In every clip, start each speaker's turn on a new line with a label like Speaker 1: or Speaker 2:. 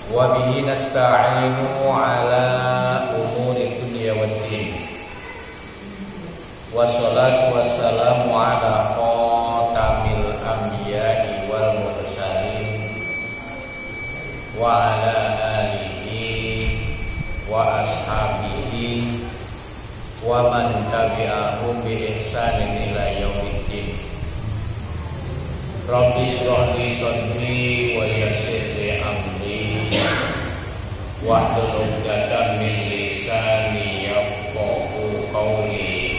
Speaker 1: wa bihi nasta'inu ala umuri dunya waddin. Wassalatu wassalamu ala khatamil anbiya'i wal mursalin wa ala alihi wa ashabihi wa man tabi'ahum bi ihsanin ila yaumiddin. Rabbi shrah li sadri wa yassir li amri wahlul 'uqdatam min lisani yafqahu qawli.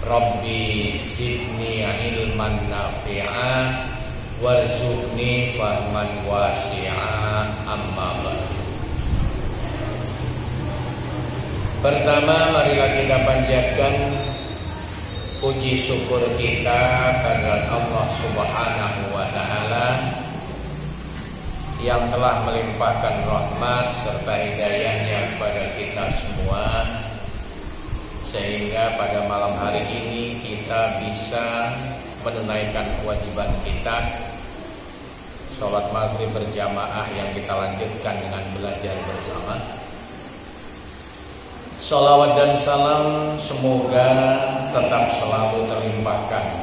Speaker 1: Rabbi zidni ilman nafi'a warzuqni fahman wasi'a. Amma ba'du. Pertama, marilah kita panjatkan puji syukur kita kehadirat Allah Subhanahu wa taala yang telah melimpahkan rahmat serta hidayahnya kepada kita semua, sehingga pada malam hari ini kita bisa menunaikan kewajiban kita, sholat maghrib berjamaah yang kita lanjutkan dengan belajar bersama. Salawat dan salam semoga tetap selalu terlimpahkan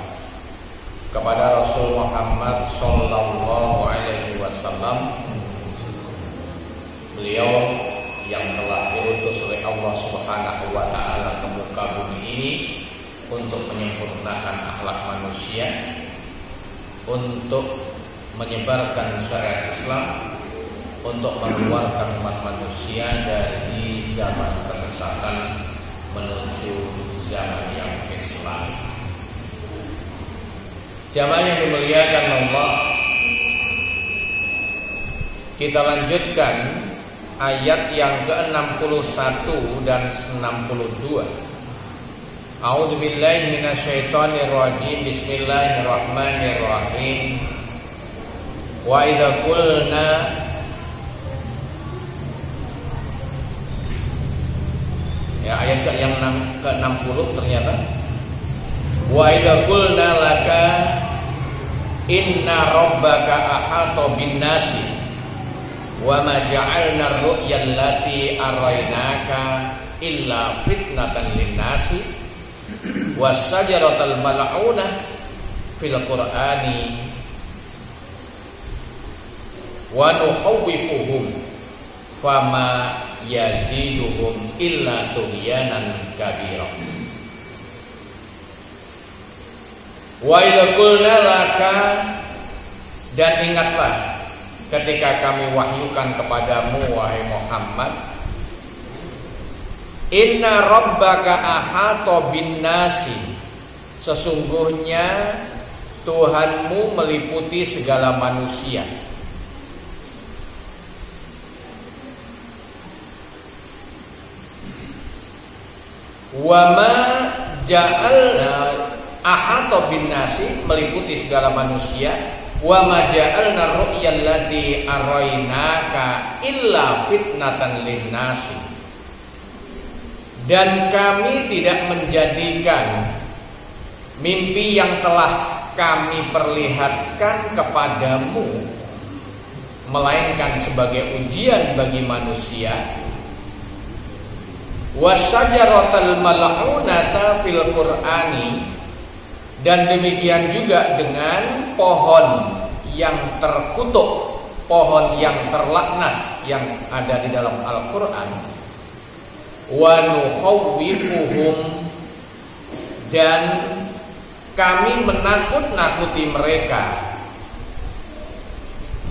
Speaker 1: kepada Rasul Muhammad sallallahu alaihi wasallam, beliau yang telah diutus oleh Allah Subhanahu wa taala ke muka bumi ini untuk menyempurnakan akhlak manusia, untuk menyebarkan syariat Islam, untuk mengeluarkan umat manusia dari zaman kesesatan menuju zaman yang Islam. Jamaah yang dimuliakan Allah, kita lanjutkan ayat yang ke-61 dan 62. A'udzubillahi minasyaitonirrajim. Bismillahirrahmanirrahim. Wa idza qulna, ya, ayat yang ke-60 ternyata. Wa idza qulna laka inna rabbaka ahata bin nasi wa ma ja'alna ar-ru'ya allati araynaka illa fitnatan lin-nasi was-sajaratal mal'unah fil qur'ani wa nukhawwifuhum fama yaziduhum illa tughyanan kabira. Wa idza qulna laka, dan ingatlah ketika kami wahyukan kepadamu wahai Muhammad, inna rabbaka ahata bin nasi, sesungguhnya Tuhanmu meliputi segala manusia. Wa ma ja'alna, ahata bin nasi meliputi segala manusia, wa ma ja'alna ru'yal ladzi araynaka illa fitnatan lin-nasi, dan kami tidak menjadikan mimpi yang telah kami perlihatkan kepadamu melainkan sebagai ujian bagi manusia. Wasajaratal mal'unata fil qur'ani, dan demikian juga dengan pohon yang terkutuk, pohon yang terlaknat yang ada di dalam Al-Qur'an. Wa nukhawwifuhum, dan kami menakut-nakuti mereka.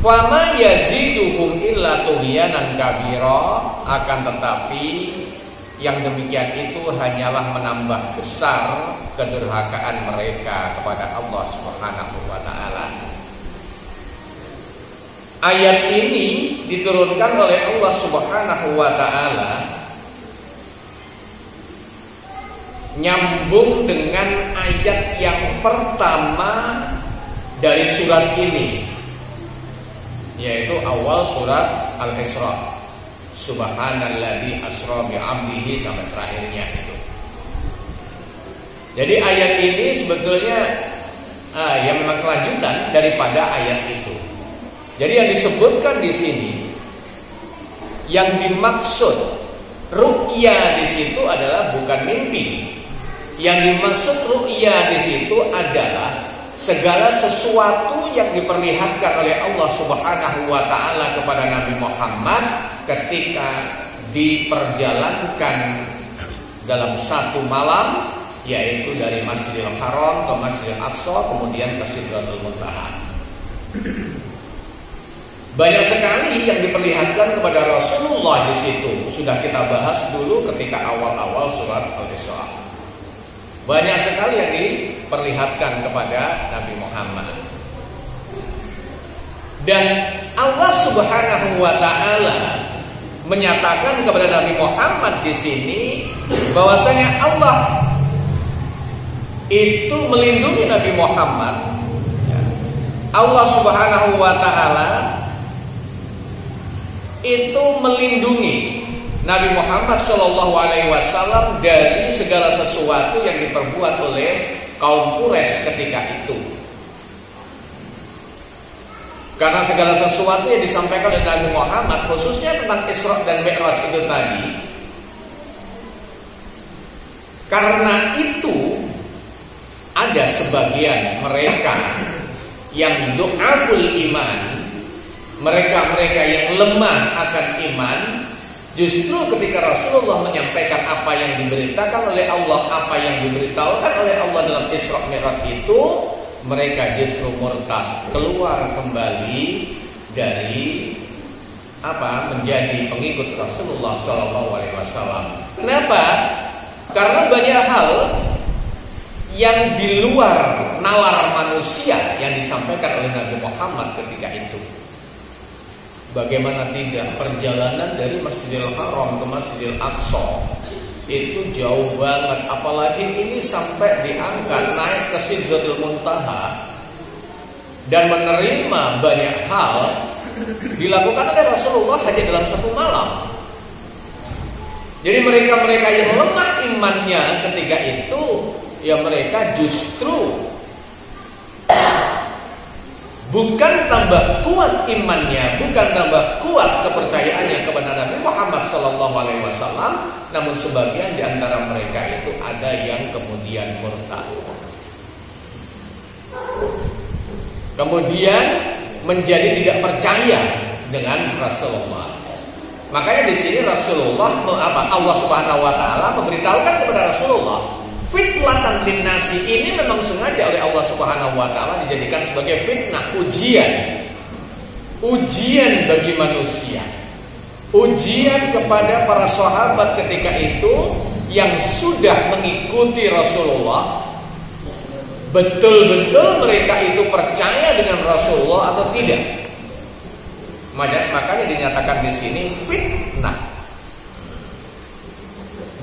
Speaker 1: Fama yaziduhum illa tughyanan kabira, akan tetapi yang demikian itu hanyalah menambah besar kedurhakaan mereka kepada Allah Subhanahu wa taala. Ayat ini diturunkan oleh Allah Subhanahu wa taala nyambung dengan ayat yang pertama dari surat ini, yaitu awal surat Al-Isra. Subhanalladzi asra bi'abdihi sampai terakhirnya itu. Jadi ayat ini sebetulnya yang memang kelanjutan daripada ayat itu. Jadi yang disebutkan di sini, yang dimaksud ru'ya di situ adalah bukan mimpi. Yang dimaksud ru'ya di situ adalah segala sesuatu yang diperlihatkan oleh Allah Subhanahu wa taala kepada Nabi Muhammad ketika diperjalankan dalam satu malam, yaitu dari Masjidil Haram ke Masjidil Aqsa, kemudian ke Sidratul Muntaha. Banyak sekali yang diperlihatkan kepada Rasulullah di situ. Sudah kita bahas dulu ketika awal-awal surat Al-Isra. Banyak sekali yang diperlihatkan kepada Nabi Muhammad. Dan Allah Subhanahu wa taala menyatakan kepada Nabi Muhammad di sini bahwasanya Allah itu melindungi Nabi Muhammad. Allah Subhanahu wa taala itu melindungi Nabi Muhammad Shallallahu Alaihi Wasallam dari segala sesuatu yang diperbuat oleh kaum Quraisy ketika itu. Karena segala sesuatu yang disampaikan oleh Nabi Muhammad, khususnya tentang Isra dan Mi'raj itu tadi, karena itu ada sebagian mereka yang du'aful iman, mereka-mereka yang lemah akan iman, justru ketika Rasulullah menyampaikan apa yang diberitakan oleh Allah, apa yang diberitahukan oleh Allah dalam Isra Mi'raj itu, mereka justru murtad, keluar kembali dari menjadi pengikut Rasulullah SAW. Kenapa? Karena banyak hal yang di luar nalar manusia yang disampaikan oleh Nabi Muhammad ketika itu. Bagaimana tidak, perjalanan dari Masjidil Haram ke Masjidil Aqsa itu jauh banget, apalagi ini sampai diangkat naik ke Sidratul Muntaha dan menerima banyak hal dilakukan oleh Rasulullah hanya dalam satu malam. Jadi mereka-mereka yang lemah imannya ketika itu, ya mereka justru bukan tambah kuat imannya, bukan tambah kuat kepercayaannya kepada Nabi Muhammad SAW, namun sebagian di antara mereka itu ada yang kemudian murtad, kemudian menjadi tidak percaya dengan Rasulullah. Makanya di sini Rasulullah Allah Subhanahu wa taala memberitahukan kepada Rasulullah, fitnatan linnasi ini memang sengaja oleh Allah Subhanahu wa taala dijadikan sebagai fitnah, ujian bagi manusia. Ujian kepada para sahabat ketika itu yang sudah mengikuti Rasulullah, betul-betul mereka itu percaya dengan Rasulullah atau tidak. Makanya dinyatakan di sini fitnah.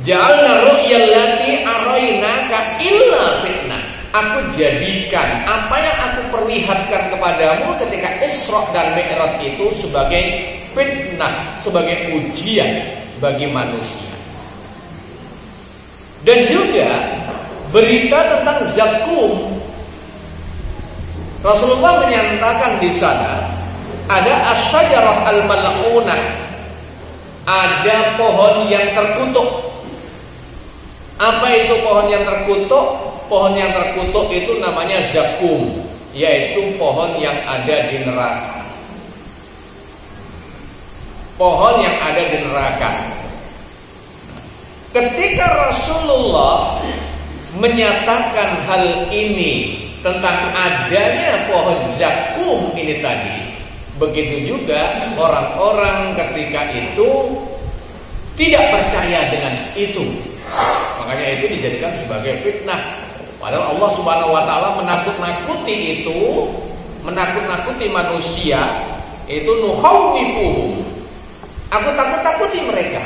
Speaker 1: Ja'alna ru'yal lati araynaka illa fitnah. Aku jadikan apa yang aku perlihatkan kepadamu ketika Isra dan Mi'raj itu sebagai fitnah, sebagai ujian bagi manusia. Dan juga berita tentang zakum. Rasulullah menyatakan di sana ada asyajarah al-mal'unah, ada pohon yang terkutuk. Apa itu pohon yang terkutuk? Pohon yang terkutuk itu namanya zakum, yaitu pohon yang ada di neraka. Pohon yang ada di neraka. Ketika Rasulullah menyatakan hal ini tentang adanya pohon zakum ini tadi, begitu juga orang-orang ketika itu tidak percaya dengan itu. Makanya itu dijadikan sebagai fitnah. Padahal Allah Subhanahu wa taala menakut-nakuti itu, menakut-nakuti manusia, itu nukhawwifuhum. Aku takut-takuti mereka.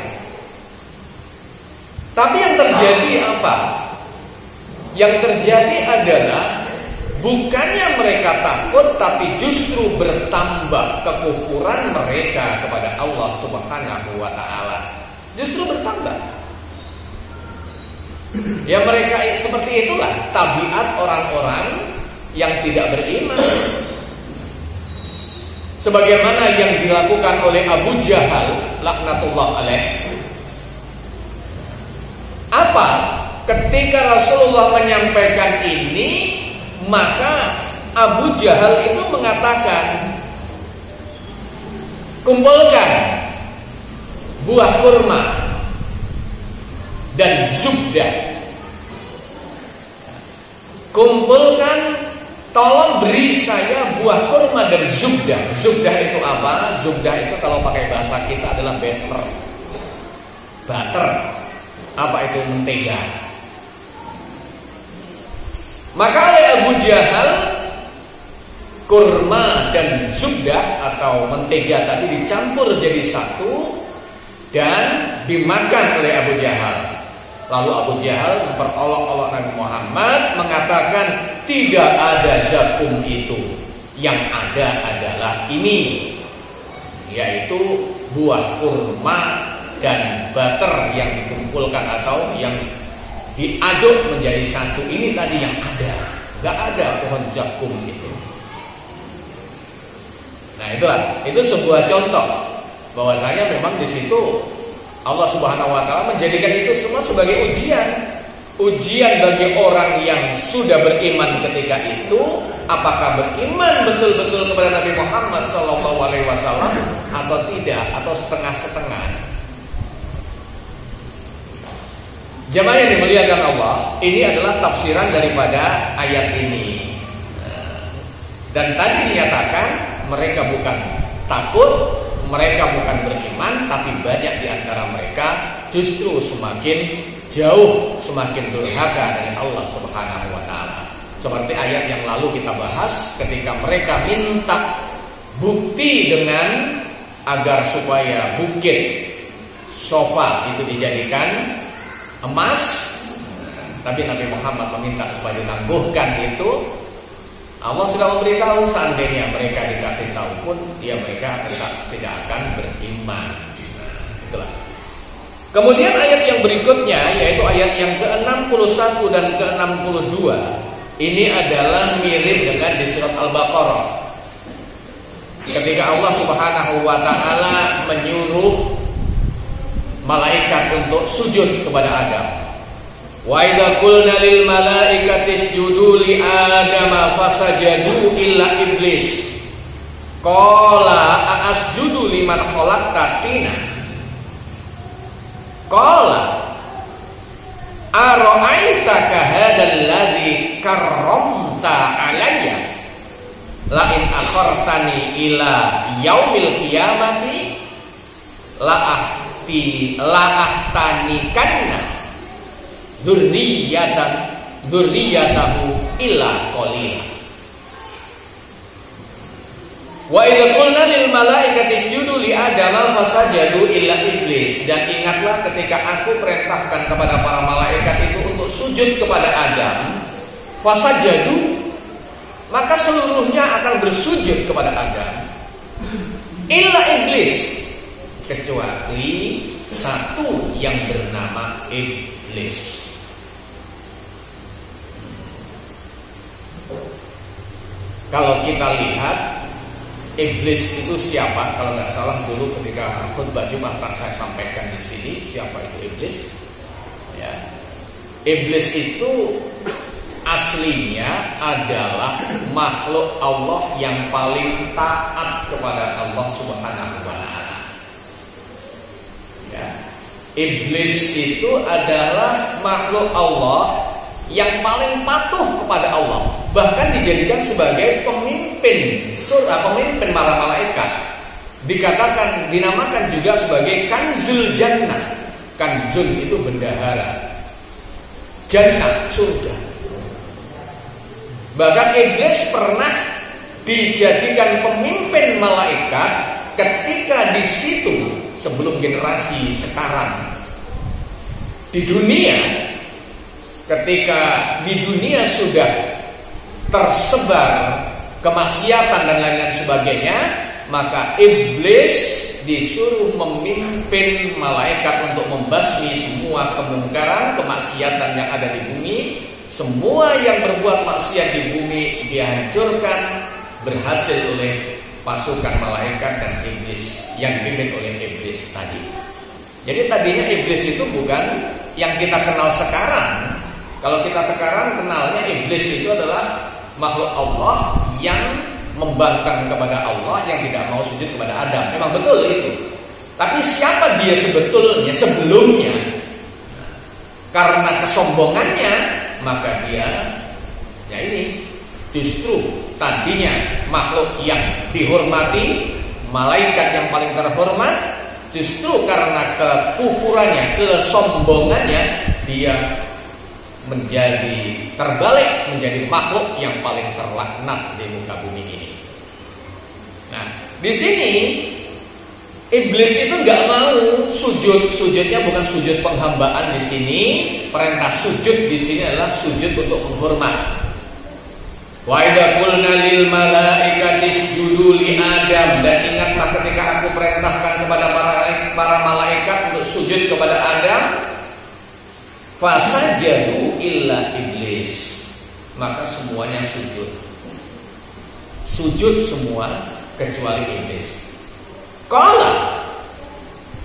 Speaker 1: Tapi yang terjadi apa? Yang terjadi adalah bukannya mereka takut, tapi justru bertambah kekufuran mereka kepada Allah Subhanahu wa taala. Justru bertambah. Ya mereka seperti itulah tabiat orang-orang yang tidak beriman. sebagaimana yang dilakukan oleh Abu Jahal laknatullah alaih. Apa? Ketika Rasulullah menyampaikan ini, maka Abu Jahal itu mengatakan, kumpulkan buah kurma dan zubdah. Kumpulkan, tolong beri saya buah kurma dan zubdah. Zubdah itu apa? Zubdah itu kalau pakai bahasa kita adalah butter. Butter. Apa itu? Mentega. Maka oleh Abu Jahal, kurma dan zubdah atau mentega tadi dicampur jadi satu dan dimakan oleh Abu Jahal. Lalu Abu Jahal memperolok-olok Nabi Muhammad, mengatakan tidak ada zakum itu, yang ada adalah ini, yaitu buah kurma dan butter yang dikumpulkan atau yang diaduk menjadi satu. Ini tadi yang ada, nggak ada pohon zakum itu. Nah itulah, itu sebuah contoh bahwasanya memang di situ Allah Subhanahu wa taala menjadikan itu semua sebagai ujian bagi orang yang sudah beriman ketika itu, apakah beriman betul-betul kepada Nabi Muhammad SAW atau tidak, atau setengah-setengah. Jamaah yang dimuliakan Allah, ini adalah tafsiran daripada ayat ini. Dan tadi dinyatakan mereka bukan takut, mereka bukan beriman, tapi banyak di antara mereka justru semakin jauh, semakin durhaka dari Allah Subhanahu wa taala. Seperti ayat yang lalu kita bahas, ketika mereka minta bukti dengan agar supaya bukit sofa itu dijadikan emas, tapi Nabi Muhammad meminta supaya ditangguhkan itu. Allah sudah memberitahu seandainya mereka dikasih tahu pun mereka tetap tidak akan beriman. Itulah. Kemudian ayat yang berikutnya, yaitu ayat yang ke-61 dan ke-62, ini adalah mirip dengan di surat Al-Baqarah. Ketika Allah Subhanahu wa taala menyuruh malaikat untuk sujud kepada Adam. Wa idza qulna lil malaikati isjudu li adama fasajadu illa iblis. Qala asjudu liman khalaqta tina. Qala ara'aitaka hadzal ladzi karramta alayya la in akhartani ila yaumil qiyamati la ahtanikanna dzurriyyatahu illa qalila. Wa idza qulna lil malaikati isjudu li adama fasajadu illa iblis. Dan ingatlah ketika aku perintahkan kepada para malaikat itu untuk sujud kepada Adam, fasajadu, maka seluruhnya akan bersujud kepada Adam, illa iblis, kecuali satu yang bernama iblis. Kalau kita lihat iblis itu siapa? Kalau nggak salah dulu ketika khutbah Jumat saya sampaikan di sini, siapa itu iblis? Ya. Iblis itu aslinya adalah makhluk Allah yang paling taat kepada Allah Subhanahu wa taala. Ya. Iblis itu adalah makhluk Allah yang paling patuh kepada Allah, bahkan dijadikan sebagai pemimpin para malaikat. Dikatakan, dinamakan juga sebagai kanzul jannah. Kanzul itu bendahara, jannah surga. Bahkan iblis pernah dijadikan pemimpin malaikat ketika di situ sebelum generasi sekarang di dunia. Ketika di dunia sudah tersebar kemaksiatan dan lain-lain sebagainya, maka iblis disuruh memimpin malaikat untuk membasmi semua kemungkaran, kemaksiatan yang ada di bumi. Semua yang berbuat maksiat di bumi dihancurkan, berhasil oleh pasukan malaikat dan iblis yang dipimpin oleh iblis tadi. Jadi tadinya iblis itu bukan yang kita kenal sekarang. Kalau kita sekarang kenalnya iblis itu adalah makhluk Allah yang membangkang kepada Allah, yang tidak mau sujud kepada Adam. Memang betul itu. Tapi siapa dia sebetulnya sebelumnya? Karena kesombongannya, maka dia ya ini justru tadinya makhluk yang dihormati, malaikat yang paling terhormat, justru karena kekufurannya, kesombongannya, dia menjadi terbalik, menjadi makhluk yang paling terlaknat di muka bumi ini. Nah, di sini iblis itu nggak mau sujud. Sujudnya bukan sujud penghambaan di sini. Perintah sujud di sini adalah sujud untuk menghormat. Wa idza qulna lil malaikati isjudu li Adam, dan ingatlah ketika aku perintahkan kepada para malaikat untuk sujud kepada Adam, fasajadu illa iblis, maka semuanya sujud. Sujud semua kecuali iblis. Qala,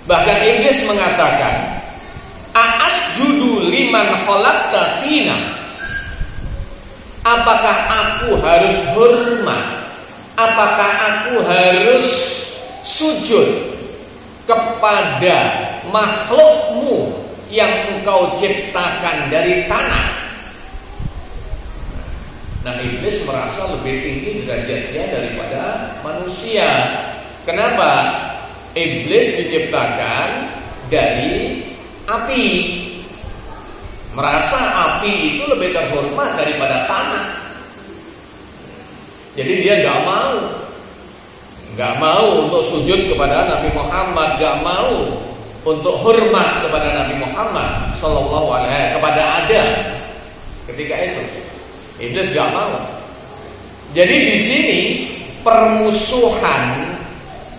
Speaker 1: bahkan iblis mengatakan, aasjudu liman khalaqta tina, apakah aku harus hormat, apakah aku harus sujud kepada makhlukmu yang engkau ciptakan dari tanah? Nah, iblis merasa lebih tinggi derajatnya daripada manusia. Kenapa? Iblis diciptakan dari api. Merasa api itu lebih terhormat daripada tanah. Jadi dia gak mau untuk sujud kepada Nabi Muhammad, gak mau untuk hormat kepada Nabi Muhammad sallallahu alaihi, kepada Adam. Ketika itu iblis gak mau. Jadi di sini permusuhan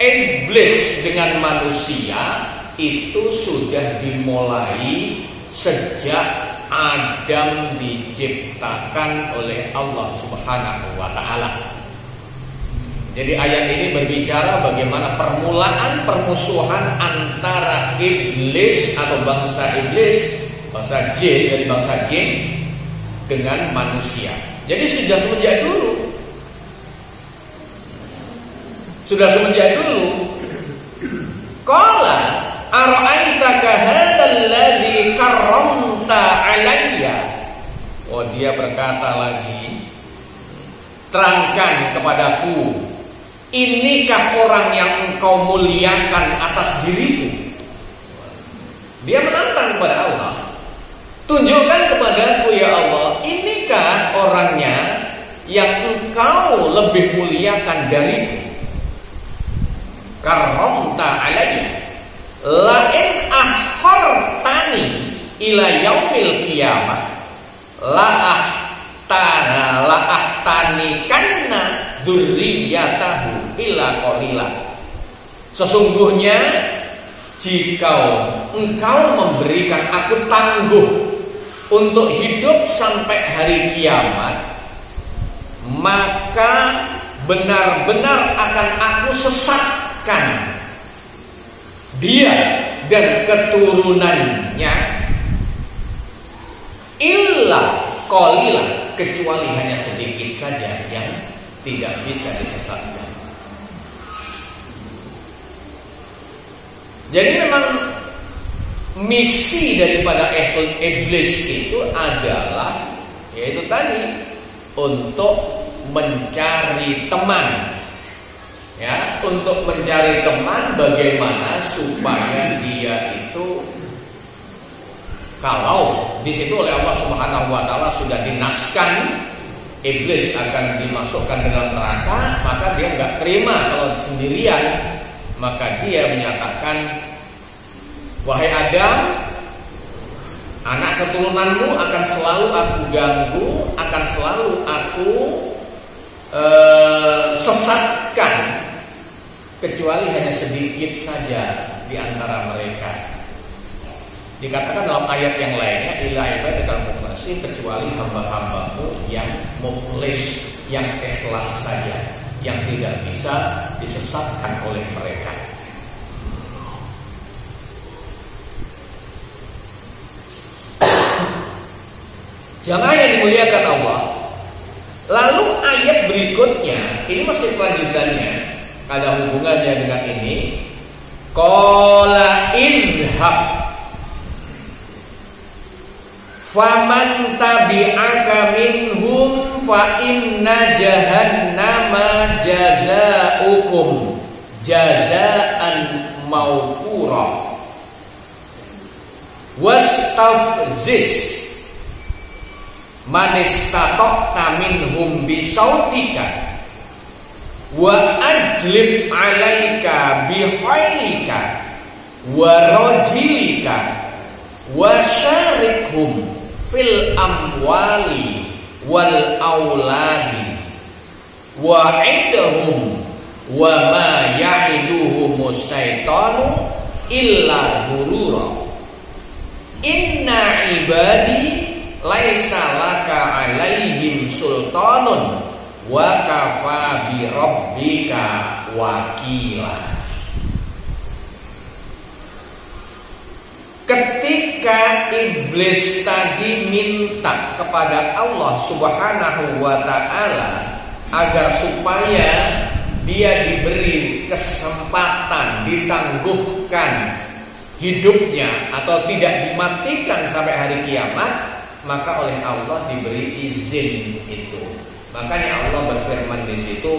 Speaker 1: iblis dengan manusia itu sudah dimulai sejak Adam diciptakan oleh Allah Subhanahu wa taala. Jadi ayat ini berbicara bagaimana permulaan permusuhan antara iblis atau bangsa iblis, bangsa jin, dari bangsa jin dengan manusia. Jadi sudah semenjak dulu. Qala ara'aitaka hadzal ladzi karramta alayya. Oh, dia berkata lagi, terangkan kepadaku, inikah orang yang engkau muliakan atas diriku? Dia menantang kepada Allah. Tunjukkan kepadaku ya Allah, inikah orangnya yang engkau lebih muliakan dariku? Karramta alayya la in akhartani ila yaumil qiyamah la ahtani kanna dzurriyyatahu illa qalila. Sesungguhnya jika engkau memberikan aku tangguh untuk hidup sampai hari kiamat, maka benar-benar akan aku sesatkan dia dan keturunannya illa qalila, kecuali hanya sedikit saja yang tidak bisa disesatkan. Jadi memang misi daripada iblis itu adalah, yaitu tadi, untuk mencari teman. Ya, untuk mencari teman bagaimana supaya dia itu, kalau di situ oleh Allah Subhanahu wa taala sudah dinaskan iblis akan dimasukkan dalam neraka, maka dia enggak terima kalau sendirian. Maka dia menyatakan, wahai Adam, anak keturunanmu akan selalu aku ganggu, akan selalu aku sesatkan, kecuali hanya sedikit saja di antara mereka. Dikatakan dalam ayat yang lainnya, illa ibadakal mukhlasin, kecuali hamba-hambamu yang mukhlis, yang ikhlas saja. yang tidak bisa disesatkan oleh mereka. Jamaah yang dimuliakan Allah. Lalu ayat berikutnya, ini masih kelanjutannya, ada hubungannya dengan ini. Qala idhab faman tabi'aka minhum fa inna jahannama jazaukum jazaan mawfura wastafzis man istata'ta minhum bisautika wa ajlib alaika bihailika wa rajilika wa syarikhum fil amwali wal auladi wa idhum wa ma ya'iduhum syaitanu illa ghurura inna ibadi laisa laka alaihim sultanun wa kafa bi rabbika wakila. Ketika iblis tadi minta kepada Allah Subhanahu wa ta'ala agar supaya dia diberi kesempatan ditangguhkan hidupnya atau tidak dimatikan sampai hari kiamat, maka oleh Allah diberi izin itu. Makanya Allah berfirman di situ,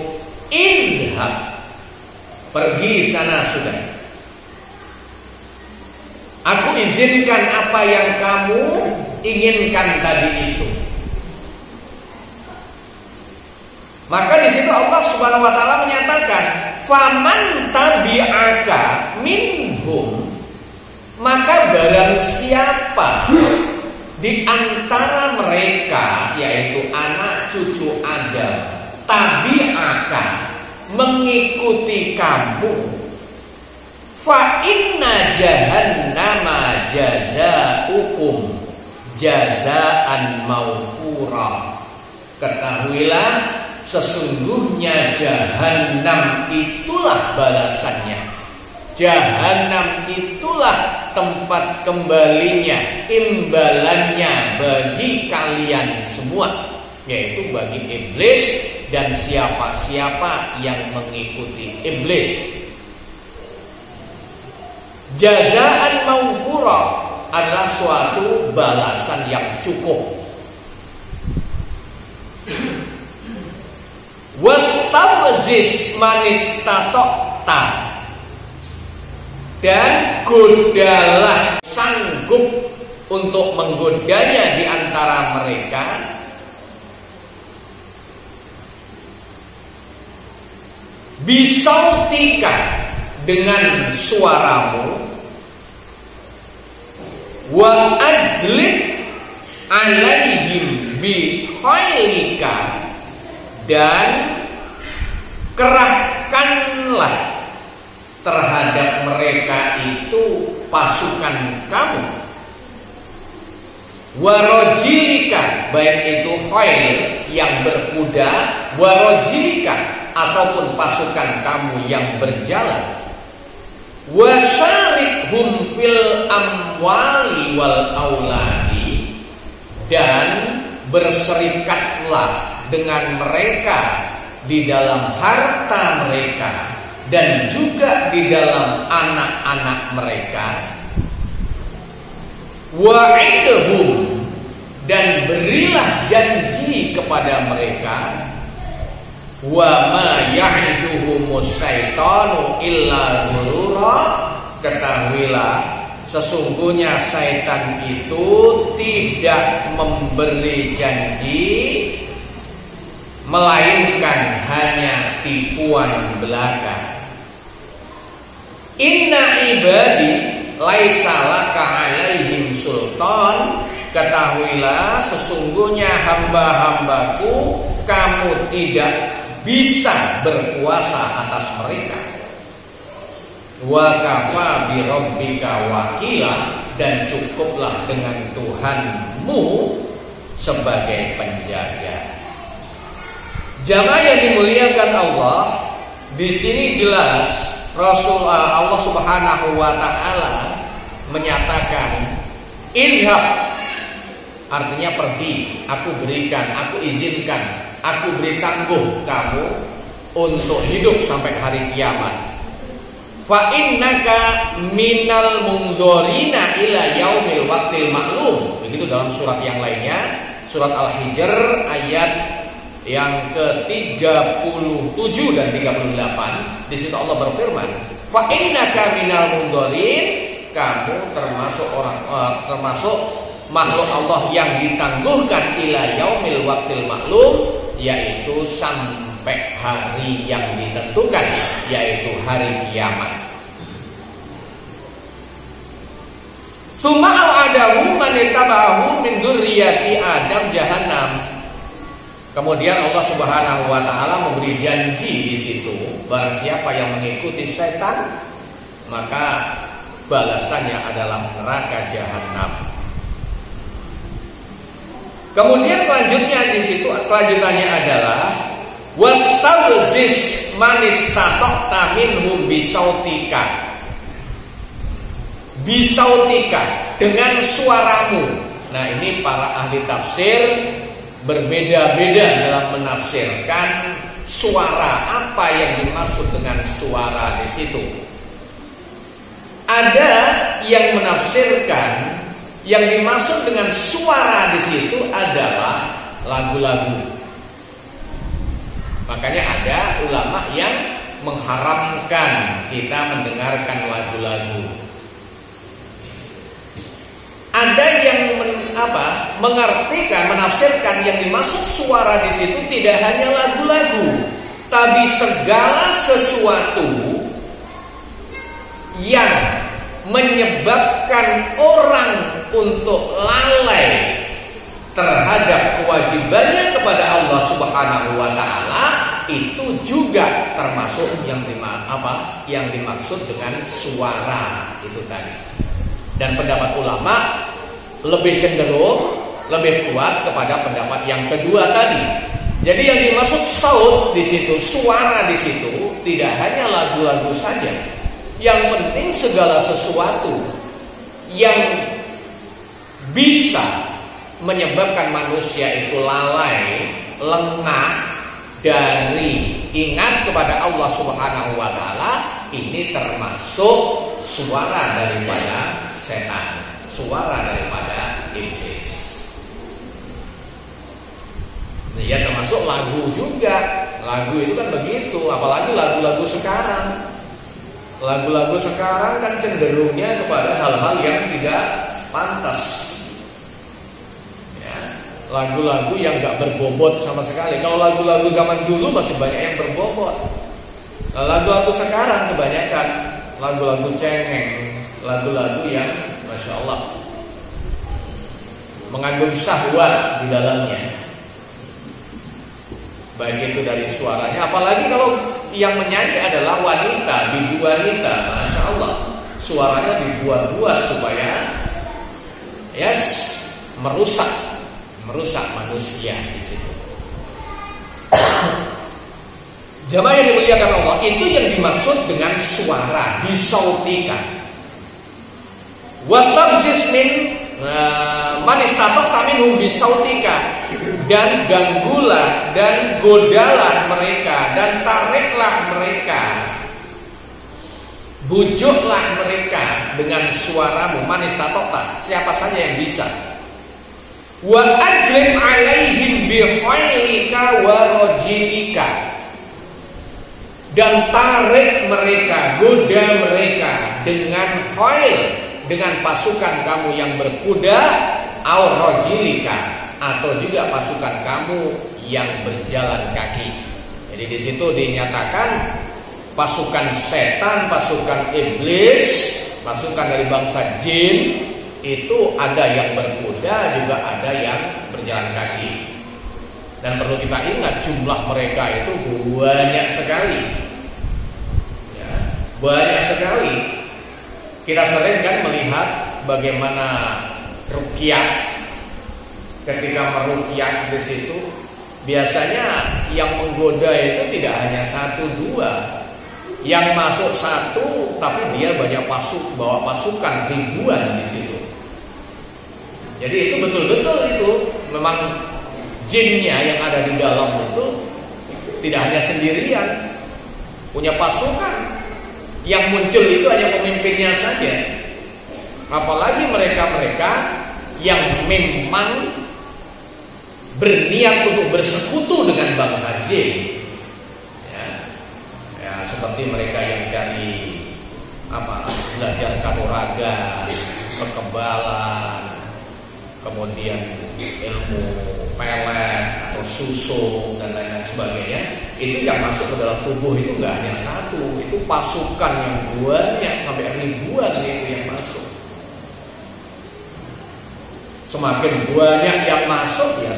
Speaker 1: idhab, pergi sana sudah. Aku izinkan apa yang kamu inginkan tadi itu. Maka di situ Allah Subhanahu wa taala menyatakan, faman tabi'aka minhum, maka barang siapa di antara mereka, yaitu anak cucu Adam, tabi'aka, mengikuti kamu, fa inna jahannama jazaukum jazaan mawfura. Ketahuilah, sesungguhnya jahanam itulah balasannya. Jahanam itulah tempat kembalinya, imbalannya bagi kalian semua, yaitu bagi iblis dan siapa-siapa yang mengikuti iblis. Jazaan mawfura adalah suatu balasan yang cukup. Wastafzis man istata'ta, dan godalah, sanggup untuk menggodanya di antara mereka, bisautika, dengan suaramu, wa ajlib alaihim bi khailika, dan kerahkanlah terhadap mereka itu pasukan kamu, warojilika, baik itu khail yang berkuda, warojilika ataupun pasukan kamu yang berjalan, wasyarikhum fil amwali wal auladi, dan berserikatlah dengan mereka di dalam harta mereka dan juga di dalam anak-anak mereka. Wa'idhum, dan berilah janji kepada mereka. Wa ma ya'iduhumus syaitanu illa ghurura, ketahuilah sesungguhnya syaitan itu tidak memberi janji melainkan hanya tipuan belaka. Inna ibadi laisa laka alaihim sultan, ketahuilah sesungguhnya hamba-hambaku kamu tidak bisa berkuasa atas mereka. Wa kafa bi rabbika wakila, dan cukuplah dengan Tuhanmu sebagai penjaga. Jamaah yang dimuliakan Allah, di sini jelas Allah Subhanahu wa taala menyatakan idhab, artinya pergi, aku berikan, aku izinkan, aku beri tangguh kamu untuk hidup sampai hari kiamat. Fa innaka minal mundorina ila yaumil waqtil maklum. Begitu dalam surat yang lainnya, surat Al-Hijr ayat yang ke-37 dan 38. Di situ Allah berfirman, fa innaka minal mundorin, kamu termasuk termasuk makhluk Allah yang ditangguhkan ila yaumil waqtil maklum, yaitu sampai hari yang ditentukan, yaitu hari kiamat. Summa a'adahu man ittaba'ahu min dzurriyyati Adam jahannam. Kemudian Allah Subhanahu wa taala memberi janji di situ, barang siapa yang mengikuti setan, maka balasannya adalah neraka jahanam. Kemudian kelanjutannya adalah wastabzis man istata'ta minhum bisautika. Bisautika, dengan suaramu. Nah, ini para ahli tafsir berbeda-beda dalam menafsirkan suara, apa yang dimaksud dengan suara di situ. Ada yang menafsirkan yang dimaksud dengan suara di situ adalah lagu-lagu. Makanya ada ulama yang mengharamkan kita mendengarkan lagu-lagu. Ada yang mengartikan, menafsirkan yang dimaksud suara di situ tidak hanya lagu-lagu, tapi segala sesuatu yang menyebabkan orang untuk lalai terhadap kewajibannya kepada Allah Subhanahu wa taala, itu juga termasuk yang dimaksud dengan suara itu tadi. Dan pendapat ulama lebih cenderung, lebih kuat kepada pendapat yang kedua tadi. Jadi yang dimaksud saut di situ, suara di situ, tidak hanya lagu-lagu saja. Yang penting segala sesuatu yang bisa menyebabkan manusia itu lalai, lengah dari ingat kepada Allah Subhanahu wa taala, ini termasuk suara daripada setan, suara daripada iblis. Ya, termasuk lagu juga. Lagu itu kan begitu, apalagi lagu-lagu sekarang. Lagu-lagu sekarang kan cenderungnya kepada hal-hal yang tidak pantas. Ya, lagu-lagu yang gak berbobot sama sekali. Kalau lagu-lagu zaman dulu masih banyak yang berbobot. Lagu-lagu sekarang kebanyakan lagu-lagu cengeng, lagu-lagu yang Masya Allah mengandung syahwat di dalamnya, baik itu dari suaranya, apalagi kalau yang menyanyi adalah wanita, bibu wanita, Masya Allah, suaranya dibuat-buat supaya merusak manusia di situ. Jamaah yang dimuliakan Allah, itu yang dimaksud dengan suara, bisautika. Wastabzis min man istata'ta minhum bisautika, dan ganggulah dan godalah mereka dan tariklah mereka, bujuklah mereka dengan suaramu. Man istata'ta, siapa saja yang bisa. Wa ajrim alaihim bi khailika wa rajilika, dan tarik mereka, goda mereka dengan khail, dengan pasukan kamu yang berkuda, au rajilika, atau juga pasukan kamu yang berjalan kaki. Jadi di situ dinyatakan pasukan setan, pasukan iblis, pasukan dari bangsa jin itu ada yang berkuda, juga ada yang berjalan kaki. Dan perlu kita ingat jumlah mereka itu banyak sekali. Ya, banyak sekali. Kita sering kan melihat bagaimana ruqyah, ketika meruqyah di situ biasanya yang menggoda itu tidak hanya satu dua, yang masuk satu tapi dia banyak bawa pasukan ribuan di situ. Jadi itu betul-betul itu memang jinnya yang ada di dalam itu tidak hanya sendirian, punya pasukan. Yang muncul itu hanya pemimpinnya saja. Apalagi mereka-mereka yang memang berniat untuk bersekutu dengan bangsa jin, ya seperti mereka yang cari belajar kanuragan, kekebalan, kemudian ilmu pelet atau susu dan lain-lain sebagainya. Itu yang masuk ke dalam tubuh itu nggak hanya satu, itu pasukan yang banyak sampai ribuan itu yang masuk. Semakin banyak yang masuk ya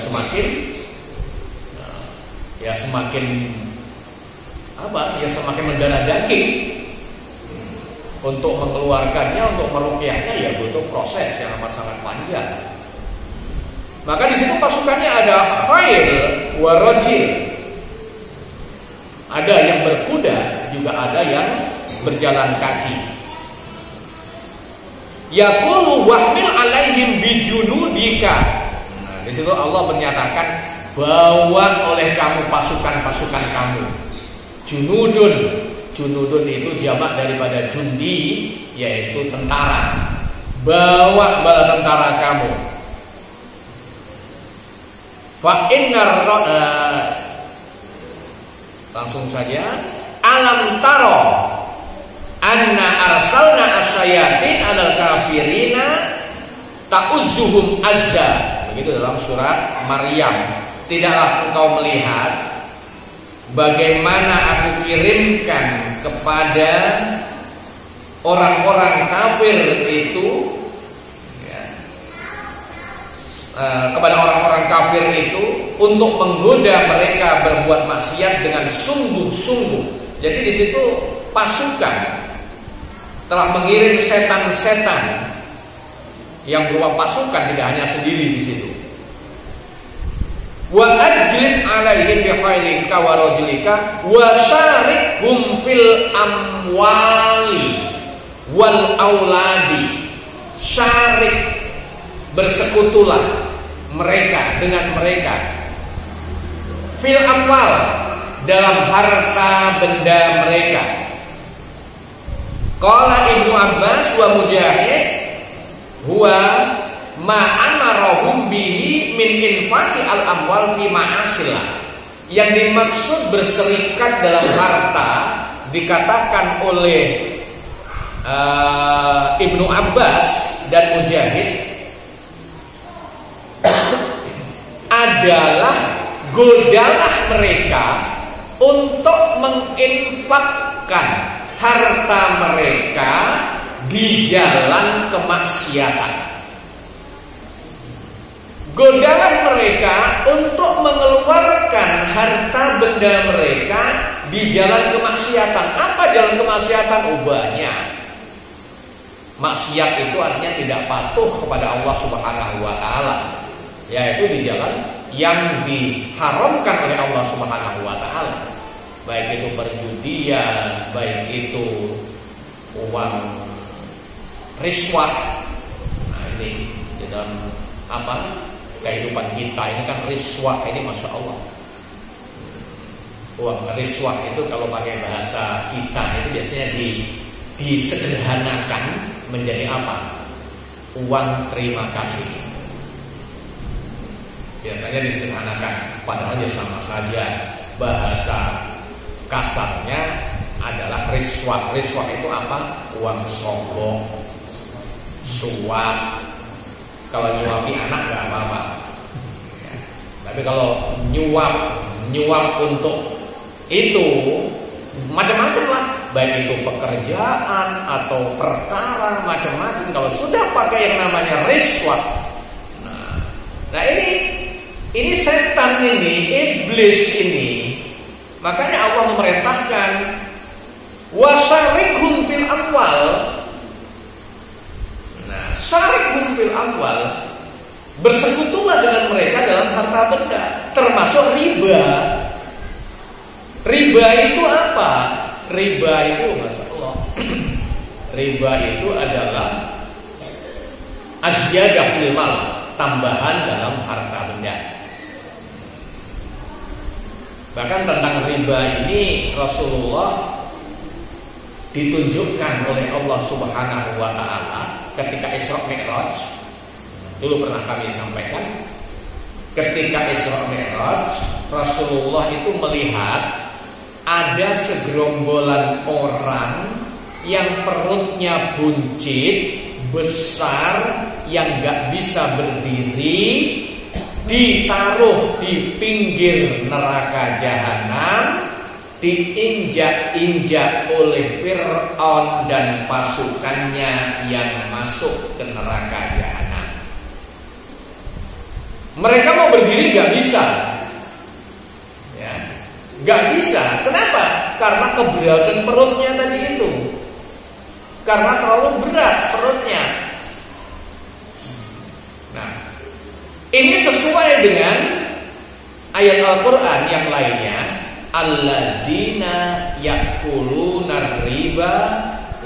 Speaker 1: semakin mendarah daging. Untuk mengeluarkannya, untuk meruqyahnya ya butuh proses yang amat sangat panjang. Maka di situ pasukannya ada khail wa rajil. Ada yang berkuda, juga ada yang berjalan kaki. Yaqulu wahmil alaihim bijunudika. Nah, di situ Allah menyatakan bawa oleh kamu pasukan-pasukan kamu. Junudun itu jamak daripada jundi, yaitu tentara. Bawa bala tentara kamu. Fa innar langsung saja alam taro anna arsalna asyayatin alal kafirina ta'uzuhum azza. Begitu dalam surat Maryam. Tidaklah engkau melihat bagaimana aku kirimkan kepada orang-orang kafir itu, kepada orang-orang kafir itu untuk menggoda mereka berbuat maksiat dengan sungguh-sungguh. Jadi di situ pasukan telah mengirim setan-setan yang berupa pasukan, tidak hanya sendiri di situ. Wa ajlib alaihim bi khailika wa rajulika wa syarikhum fil amwali wal auladi. Syarik, bersekutulah mereka dengan mereka, fil amwal, dalam harta benda mereka. Qala Ibnu Abbas wa Mujahid huwa ma amarahum bihi min infaqi al amwal fi ma'asillah. Yang dimaksud berserikat dalam harta dikatakan oleh Ibnu Abbas dan Mujahid adalah godalah mereka untuk menginfakkan harta mereka di jalan kemaksiatan. Godalah mereka untuk mengeluarkan harta benda mereka di jalan kemaksiatan. Apa jalan kemaksiatan? Banyak. Maksiat itu artinya tidak patuh kepada Allah Subhanahu wa taala, yaitu di jalan yang diharamkan oleh Allah Subhanahu wa taala. Baik itu perjudian, baik itu uang riswah. Nah, ini di dalam kehidupan kita ini kan riswah ini, masya Allah. Uang riswah itu kalau pakai bahasa kita itu biasanya disederhanakan menjadi uang terima kasih. Biasanya disederhanakan, padahal ya sama saja. Bahasa kasarnya adalah riswah. Riswah itu uang sogok, suap. Kalau nyuapi anak nggak apa-apa, ya. Tapi kalau nyuap untuk itu macam-macam lah, baik itu pekerjaan atau perkara macam-macam. Kalau sudah pakai yang namanya riswah, nah ini setan ini, iblis ini, makanya Allah memerintahkan wasyarikhum fil amwal. Syarikhum fil amwal, bersekutulah dengan mereka dalam harta benda. termasuk riba. Riba itu apa? Riba itu, Masya Allah, riba itu adalah azyadah fil mal, tambahan dalam harta benda. Bahkan tentang riba ini Rasulullah ditunjukkan oleh Allah Subhanahu wa taala ketika Isra Mi'raj. Dulu pernah kami sampaikan, ketika Isra Mi'raj Rasulullah itu melihat ada segerombolan orang yang perutnya buncit, besar, yang gak bisa berdiri, ditaruh di pinggir neraka jahanam, diinjak-injak oleh Fir'aun dan pasukannya yang masuk ke neraka jahanam. Mereka mau berdiri gak bisa, ya, gak bisa. Kenapa? Karena keberatan perutnya tadi itu, karena terlalu berat perutnya. Nah, ini sesuai dengan ayat Al-Quran yang lainnya, alladzina ya'kuluna riba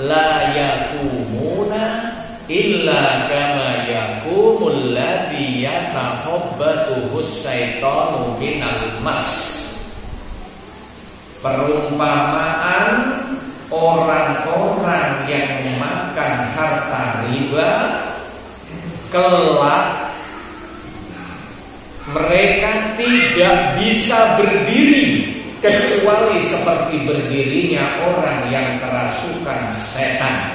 Speaker 1: la yakumuna illa kama yakumul ladzi yatakhabbathu syaitanu minal mas. Perumpamaan orang-orang yang memakan harta riba, kelak mereka tidak bisa berdiri kecuali seperti berdirinya orang yang kerasukan setan.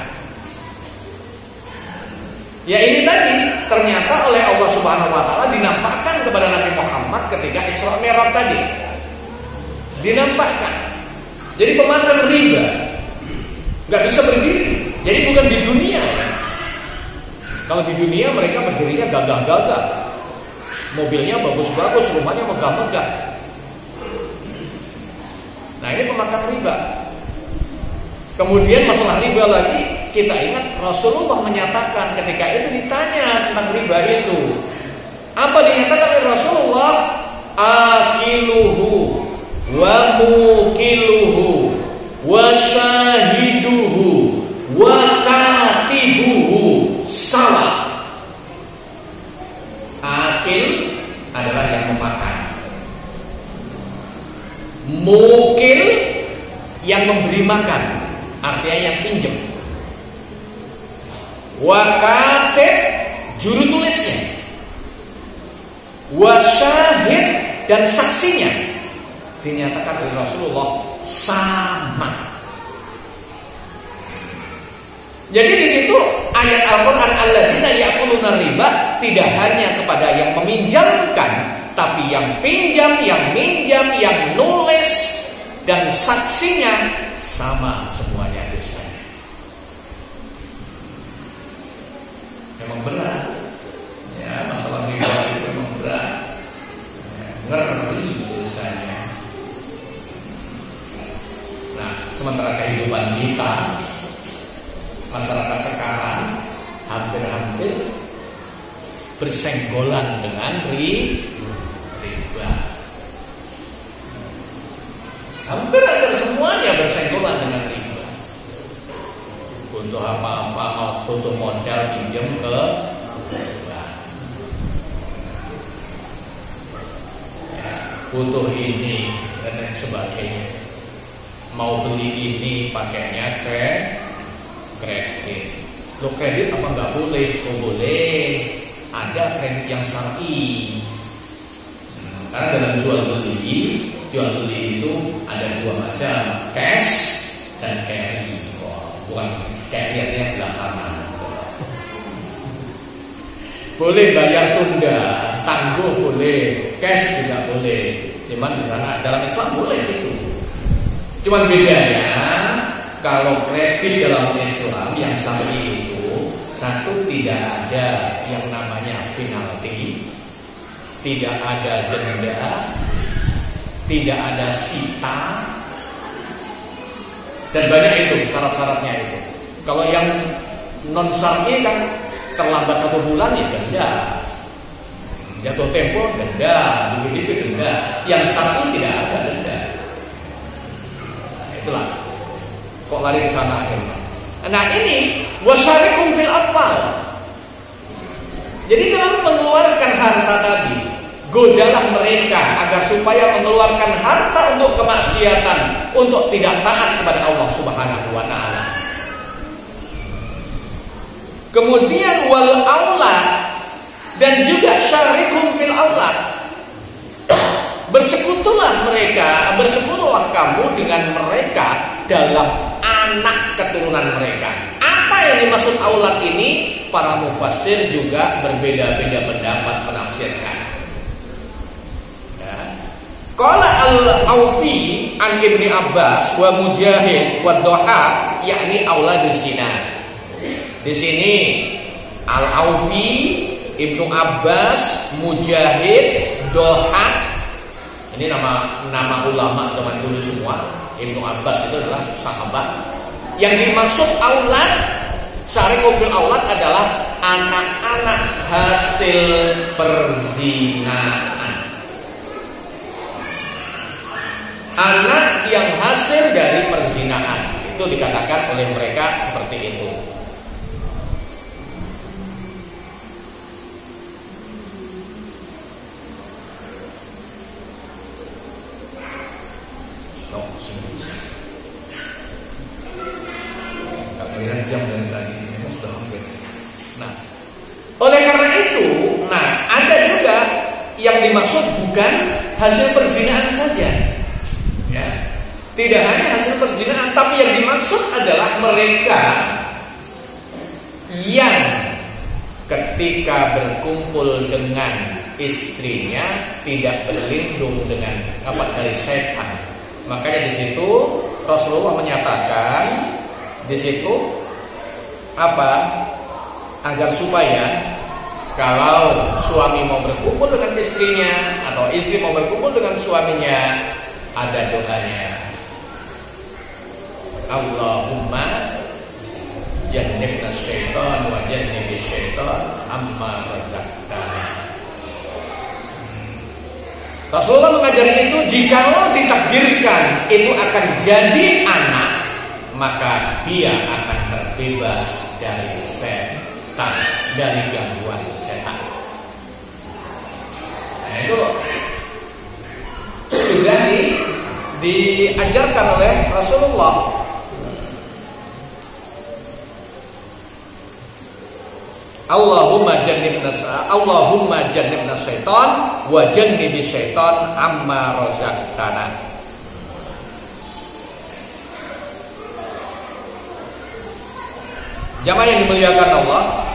Speaker 1: Ya, ini tadi ternyata oleh Allah Subhanahu wa taala dinampakkan kepada Nabi Muhammad ketika Isra Mi'raj tadi. Dinampakkan. Jadi pemakan riba nggak bisa berdiri. Jadi bukan di dunia ya. Kalau di dunia mereka berdirinya gagah-gagah, mobilnya bagus-bagus, rumahnya megah-megah. Nah, ini pemakan riba. Kemudian masalah riba lagi, kita ingat Rasulullah menyatakan ketika itu ditanya tentang riba itu. Apa dinyatakan oleh Rasulullah? Akiluhu wa mukiluhu wa syahiduhu wa katibuhu sawa. Akil adalah yang memakan, mukil yang memberi makan, artinya yang pinjam, wakatib juru tulisnya, wasyahid dan saksinya, dinyatakan oleh Rasulullah sama. Jadi di situ ayat Al-Quran alladzina ya'kuluna riba tidak hanya kepada yang meminjamkan, tapi yang pinjam, yang minjam, yang nulis dan saksinya sama semuanya dosanya. Memang berat. Ya, masalah riba itu memang berat. Ya, ngeri dosanya. Nah, sementara kehidupan kita, masyarakat sekarang hampir-hampir bersenggolan dengan riba. Hampir semuanya bersenggolan dengan riba. Untuk apa-apa, butuh modal pinjam ke riba. Ya, butuh ini dan lain sebagainya. Mau beli ini pakainya kredit. Lo kredit apa nggak boleh? Oh boleh. Ada kredit yang syar'i. Karena dalam jual beli itu ada dua macam, cash dan carry. Bukan carry yang belakangan. Boleh bayar tunda, tangguh boleh, cash tidak boleh. Cuman dalam Islam boleh itu. Cuman bedanya, kalau kredit dalam Islam yang syar'i itu, satu, tidak ada yang namanya penalti, tidak ada denda, tidak ada sita, dan banyak itu syarat-syaratnya itu. Kalau yang non syar'i kan terlambat 1 bulan ya denda, jatuh tempo denda, begitu denda. ada, yang satu tidak ada denda. Nah, itulah. Kok lari ke sana akhirnya? Nah ini wasyarikum fil amwal. Jadi dalam mengeluarkan harta tadi, godalah mereka agar supaya mengeluarkan harta untuk kemaksiatan, untuk tidak taat kepada Allah Subhanahu wa taala. Kemudian wal aulad, dan juga syarikum fil aulad. Bersekutulah mereka, bersekutulah kamu dengan mereka dalam anak keturunan mereka. Apa yang dimaksud aulad ini? Para mufassir juga berbeda-beda pendapat menafsirkan. Qala al-Aufi an Ibni Abbas wa Mujahid wa Dhahak, yakni auladus zina. Di sini al-Aufi, Ibnu Abbas, Mujahid, Dhahak, ini nama ulama zaman dulu semua. Ibnu Abbas itu adalah sahabat. Yang dimaksud aulad, syarikum fil aulad adalah anak-anak hasil perzinaan. Anak yang hasil dari perzinaan, itu dikatakan oleh mereka seperti itu. Jam dari tadi sudah hampir. Nah, oleh karena itu, ada juga yang dimaksud bukan hasil perzinaan saja. Ya, tidak hanya hasil perzinaan, tapi yang dimaksud adalah mereka yang ketika berkumpul dengan istrinya tidak berlindung dengan dari setan. Makanya di situ Rasulullah menyatakan di situ agar supaya kalau suami mau berkumpul dengan istrinya atau istri mau berkumpul dengan suaminya, ada doanya. Allahumma jannibna syaitan wa jannibi syaitan amma razaqtana. Rasulullah mengajari itu, jikalau ditakdirkan itu akan jadi anak, maka dia akan terbebas dari setan, dari gangguan setan. Nah, itu sudah diajarkan oleh Rasulullah. Allahumma jannibna syaitan wa jannibi syaitan amma razaqtana. Jamaah yang dimuliakan Allah.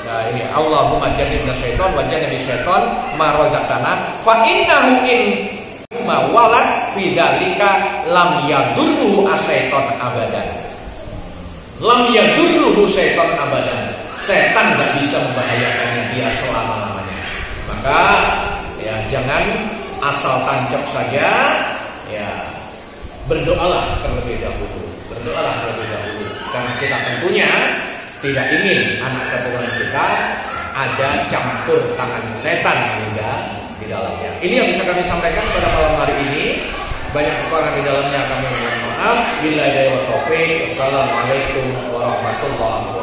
Speaker 1: Nah ini Allahumma jannibna syaitan wa jannibi syaitan ma razaqtana fa innahu in ma walad fi dzalika lam yadurruhu asyaiton abadan. Lam yadurruhu syaiton abadan. Setan enggak bisa membahayakan dia selama-lamanya. Maka ya jangan asal tancap saja, ya berdoalah terlebih dahulu. Berdoalah terlebih dahulu. Karena kita tentunya tidak ingin anak keturunan kita ada campur tangan setan di dalamnya. Ini yang bisa kami sampaikan pada malam hari ini. Banyak kekurangan di dalamnya, kami mohon maaf. Billahi wa taufiq. Wassalamualaikum warahmatullahi wabarakatuh.